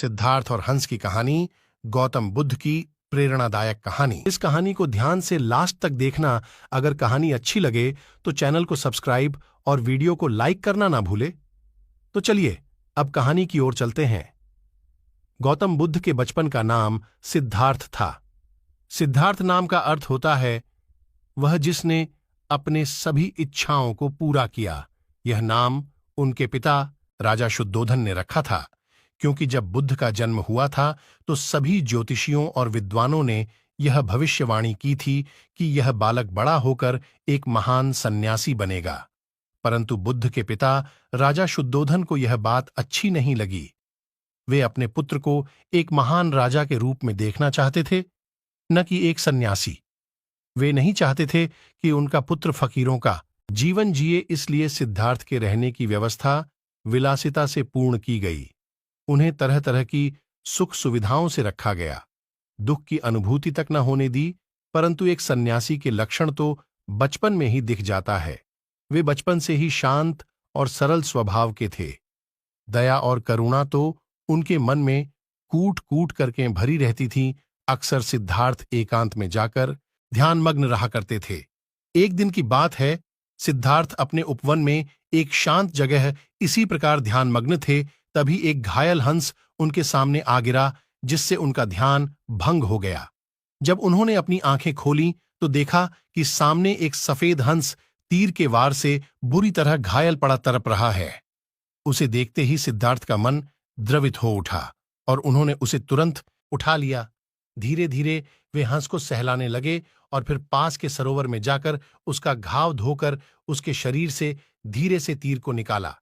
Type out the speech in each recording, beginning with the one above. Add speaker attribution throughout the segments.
Speaker 1: सिद्धार्थ और हंस की कहानी गौतम बुद्ध की प्रेरणादायक कहानी। इस कहानी को ध्यान से लास्ट तक देखना। अगर कहानी अच्छी लगे तो चैनल को सब्सक्राइब और वीडियो को लाइक करना ना भूले। तो चलिए अब कहानी की ओर चलते हैं। गौतम बुद्ध के बचपन का नाम सिद्धार्थ था। सिद्धार्थ नाम का अर्थ होता है वह जिसने अपने सभी इच्छाओं को पूरा किया। यह नाम उनके पिता राजा शुद्धोधन ने रखा था, क्योंकि जब बुद्ध का जन्म हुआ था तो सभी ज्योतिषियों और विद्वानों ने यह भविष्यवाणी की थी कि यह बालक बड़ा होकर एक महान सन्यासी बनेगा। परंतु बुद्ध के पिता राजा शुद्धोधन को यह बात अच्छी नहीं लगी। वे अपने पुत्र को एक महान राजा के रूप में देखना चाहते थे, न कि एक सन्यासी। वे नहीं चाहते थे कि उनका पुत्र फकीरों का जीवन जिए, इसलिए सिद्धार्थ के रहने की व्यवस्था विलासिता से पूर्ण की गई। उन्हें तरह तरह की सुख सुविधाओं से रखा गया। दुख की अनुभूति तक न होने दी। परंतु एक सन्यासी के लक्षण तो बचपन में ही दिख जाता है। वे बचपन से ही शांत और सरल स्वभाव के थे। दया और करुणा तो उनके मन में कूट कूट करके भरी रहती थी। अक्सर सिद्धार्थ एकांत में जाकर ध्यानमग्न रहा करते थे। एक दिन की बात है, सिद्धार्थ अपने उपवन में एक शांत जगह इसी प्रकार ध्यानमग्न थे। तभी एक घायल हंस उनके सामने आ गिरा, जिससे उनका ध्यान भंग हो गया। जब उन्होंने अपनी आंखें खोलीं तो देखा कि सामने एक सफेद हंस तीर के वार से बुरी तरह घायल पड़ा तड़प रहा है। उसे देखते ही सिद्धार्थ का मन द्रवित हो उठा और उन्होंने उसे तुरंत उठा लिया। धीरे धीरे वे हंस को सहलाने लगे और फिर पास के सरोवर में जाकर उसका घाव धोकर उसके शरीर से धीरे से तीर को निकाला।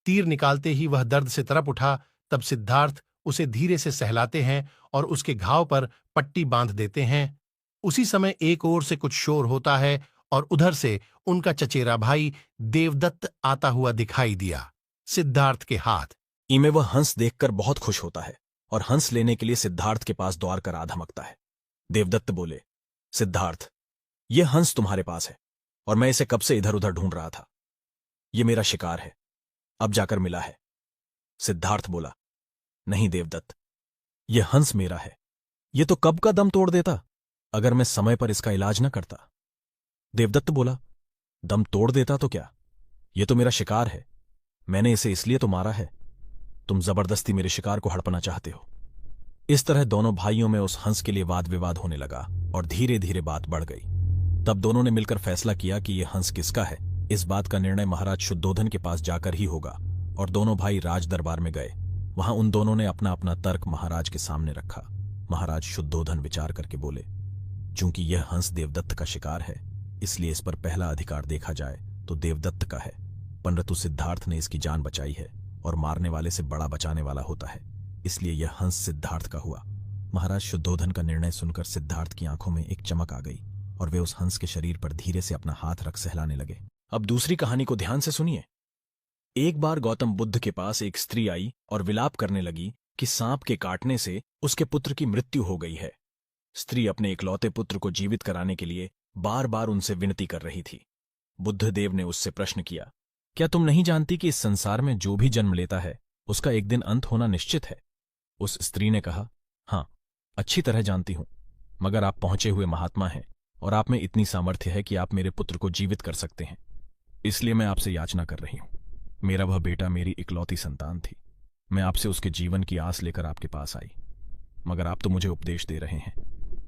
Speaker 1: तीर निकालते ही वह दर्द से तड़प उठा। तब सिद्धार्थ उसे धीरे से सहलाते हैं और उसके घाव पर पट्टी बांध देते हैं। उसी समय एक ओर से कुछ शोर होता है और उधर से उनका चचेरा भाई देवदत्त आता हुआ दिखाई दिया। सिद्धार्थ के हाथ
Speaker 2: में वह हंस देखकर बहुत खुश होता है और हंस लेने के लिए सिद्धार्थ के पास दौड़ कर आ धमकता है। देवदत्त बोले, सिद्धार्थ, यह हंस तुम्हारे पास है और मैं इसे कब से इधर उधर ढूंढ रहा था। यह मेरा शिकार है, अब जाकर मिला है। सिद्धार्थ बोला, नहीं देवदत्त, यह हंस मेरा है। यह तो कब का दम तोड़ देता अगर मैं समय पर इसका इलाज न करता। देवदत्त बोला, दम तोड़ देता तो क्या, यह तो मेरा शिकार है। मैंने इसे इसलिए तो मारा है, तुम जबरदस्ती मेरे शिकार को हड़पना चाहते हो। इस तरह दोनों भाइयों में उस हंस के लिए वाद विवाद होने लगा और धीरे धीरे बात बढ़ गई। तब दोनों ने मिलकर फैसला किया कि यह हंस किसका है। इस बात का निर्णय महाराज शुद्धोधन के पास जाकर ही होगा और दोनों भाई राज दरबार में गए। वहां उन दोनों ने अपना अपना तर्क महाराज के सामने रखा। महाराज शुद्धोधन विचार करके बोले, चूंकि यह हंस देवदत्त का शिकार है, इसलिए इस पर पहला अधिकार देखा जाए तो देवदत्त का है। परंतु सिद्धार्थ ने इसकी जान बचाई है और मारने वाले से बड़ा बचाने वाला होता है, इसलिए यह हंस सिद्धार्थ का हुआ। महाराज शुद्धोधन का निर्णय सुनकर सिद्धार्थ की आंखों में एक चमक आ गई और वे उस हंस के शरीर पर धीरे से अपना हाथ रख सहलाने लगे। अब दूसरी कहानी को ध्यान से सुनिए। एक बार गौतम बुद्ध के पास एक स्त्री आई और विलाप करने लगी कि सांप के काटने से उसके पुत्र की मृत्यु हो गई है। स्त्री अपने इकलौते पुत्र को जीवित कराने के लिए बार बार उनसे विनती कर रही थी। बुद्धदेव ने उससे प्रश्न किया, क्या तुम नहीं जानती कि इस संसार में जो भी जन्म लेता है उसका एक दिन अंत होना निश्चित है? उस स्त्री ने कहा, हां, अच्छी तरह जानती हूं, मगर आप पहुंचे हुए महात्मा हैं और आप में इतनी सामर्थ्य है कि आप मेरे पुत्र को जीवित कर सकते हैं, इसलिए मैं आपसे याचना कर रही हूं। मेरा वह बेटा मेरी इकलौती संतान थी। मैं आपसे उसके जीवन की आस लेकर आपके पास आई, मगर आप तो मुझे उपदेश दे रहे हैं।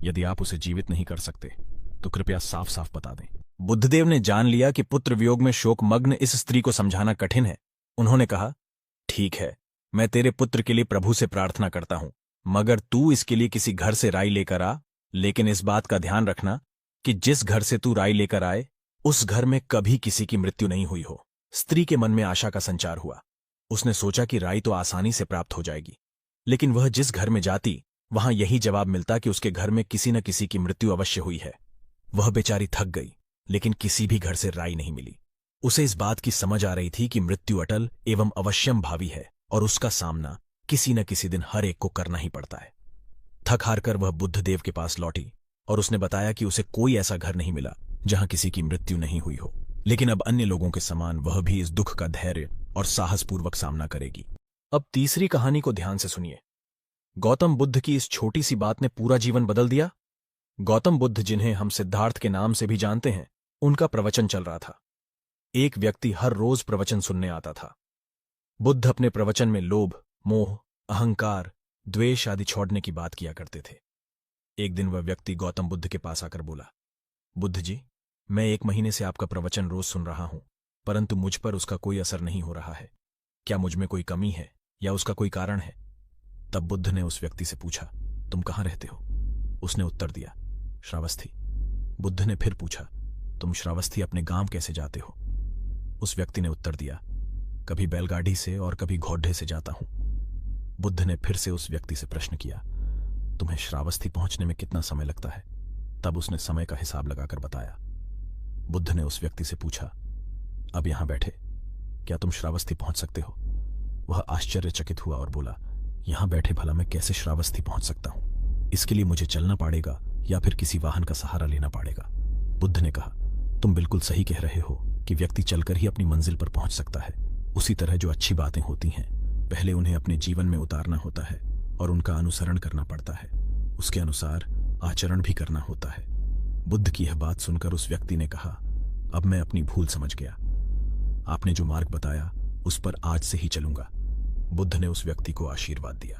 Speaker 2: यदि आप उसे जीवित नहीं कर सकते तो कृपया साफ साफ बता दें। बुद्धदेव ने जान लिया कि पुत्र वियोग में शोकमग्न इस स्त्री को समझाना कठिन है। उन्होंने कहा, ठीक है, मैं तेरे पुत्र के लिए प्रभु से प्रार्थना करता हूं, मगर तू इसके लिए किसी घर से राई लेकर आ। लेकिन इस बात का ध्यान रखना कि जिस घर से तू राई लेकर आए उस घर में कभी किसी की मृत्यु नहीं हुई हो। स्त्री के मन में आशा का संचार हुआ। उसने सोचा कि राई तो आसानी से प्राप्त हो जाएगी, लेकिन वह जिस घर में जाती वहां यही जवाब मिलता कि उसके घर में किसी न किसी की मृत्यु अवश्य हुई है। वह बेचारी थक गई, लेकिन किसी भी घर से राई नहीं मिली। उसे इस बात की समझ आ रही थी कि मृत्यु अटल एवं अवश्यम भावी है और उसका सामना किसी न किसी दिन हर एक को करना ही पड़ता है। थक हार कर वह बुद्धदेव के पास लौटी और उसने बताया कि उसे कोई ऐसा घर नहीं मिला जहां किसी की मृत्यु नहीं हुई हो, लेकिन अब अन्य लोगों के समान वह भी इस दुख का धैर्य और साहसपूर्वक सामना करेगी। अब तीसरी कहानी को ध्यान से सुनिए। गौतम बुद्ध की इस छोटी सी बात ने पूरा जीवन बदल दिया। गौतम बुद्ध, जिन्हें हम सिद्धार्थ के नाम से भी जानते हैं, उनका प्रवचन चल रहा था। एक व्यक्ति हर रोज प्रवचन सुनने आता था। बुद्ध अपने प्रवचन में लोभ, मोह, अहंकार, द्वेष आदि छोड़ने की बात किया करते थे। एक दिन वह व्यक्ति गौतम बुद्ध के पास आकर बोला, बुद्ध जी, मैं 1 महीने से आपका प्रवचन रोज सुन रहा हूं, परंतु मुझ पर उसका कोई असर नहीं हो रहा है। क्या मुझ में कोई कमी है या उसका कोई कारण है? तब बुद्ध ने उस व्यक्ति से पूछा, तुम कहाँ रहते हो? उसने उत्तर दिया, श्रावस्ती। बुद्ध ने फिर पूछा, तुम श्रावस्ती अपने गांव कैसे जाते हो? उस व्यक्ति ने उत्तर दिया, कभी बैलगाड़ी से और कभी घोड़े से जाता हूं। बुद्ध ने फिर से उस व्यक्ति से प्रश्न किया, तुम्हें श्रावस्ती पहुंचने में कितना समय लगता है? तब उसने समय का हिसाब लगाकर बताया। बुद्ध ने उस व्यक्ति से पूछा, अब यहां बैठे, क्या तुम श्रावस्ती पहुंच सकते हो? वह आश्चर्यचकित हुआ और बोला, यहां बैठे भला मैं कैसे श्रावस्ती पहुंच सकता हूं? इसके लिए मुझे चलना पड़ेगा या फिर किसी वाहन का सहारा लेना पड़ेगा? बुद्ध ने कहा, तुम बिल्कुल सही कह रहे हो कि व्यक्ति चलकर ही अपनी मंजिल पर पहुंच सकता है। उसी तरह जो अच्छी बातें होती हैं, पहले उन्हें अपने जीवन में उतारना होता है और उनका अनुसरण करना पड़ता है। उसके अनुसार आचरण भी करना होता है। बुद्ध की यह बात सुनकर उस व्यक्ति ने कहा, अब मैं अपनी भूल समझ गया। आपने जो मार्ग बताया उस पर आज से ही चलूंगा। बुद्ध ने उस व्यक्ति को आशीर्वाद दिया।